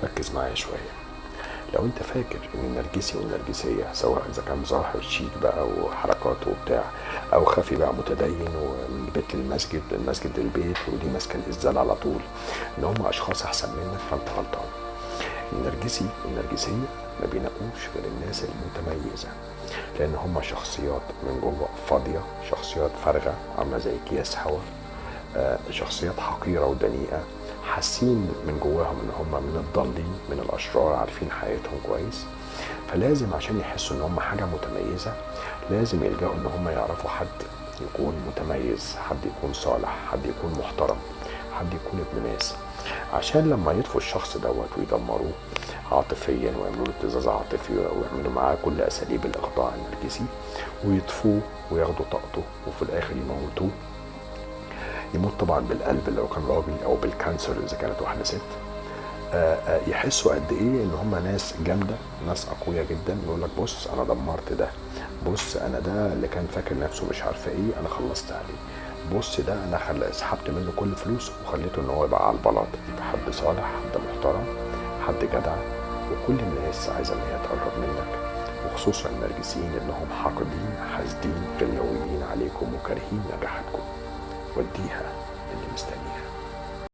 ركز معايا شوية. لو انت فاكر ان النرجسي والنرجسية سواء اذا كان ظاهر شيك بقى وحركات وبتاع، او خفي بقى متدين ومن البيت للمسجد من المسجد للبيت ودي ماسكة الازدال على طول، ان هم اشخاص احسن منك، فانت غلطان. النرجسي والنرجسية ما بينقوش غير الناس المتميزة، لان هم شخصيات من جوه فاضية، شخصيات فارغة عاملة زي اكياس هوا، شخصيات حقيرة ودنيئة، حاسين من جواهم ان هم من الضالين من الاشرار، عارفين حياتهم كويس. فلازم عشان يحسوا ان هم حاجة متميزة لازم يلجأوا ان هم يعرفوا حد يكون متميز، حد يكون صالح، حد يكون محترم، حد يكون ابن ناس، عشان لما يطفوا الشخص دوت ويدمروه عاطفيا ويعملوا له ابتزاز عاطفي ويعملوا معاه كل اساليب الاخضاع النرجسي ويطفوه وياخدوا طاقته وفي الاخر يموتوه، يموت طبعا بالقلب لو كان راجل او بالكانسر اذا كانت واحده ست. يحسوا قد ايه ان هم ناس جامده، ناس اقوياء جدا. يقول لك بص انا دمرت ده، بص انا ده اللي كان فاكر نفسه مش عارفه ايه انا خلصت عليه، بص ده انا سحبت منه كل فلوسه وخليته ان هو يبقى على البلاط. يبقى حد صالح، حد محترم، حد جدع، وكل الناس عايزه ان هي تقرب منك، وخصوصا النرجسيين اللي هم حاقدين حاسدين غلويين عليكم وكارهين نجاحاتكم. وديها اللي مستنيين.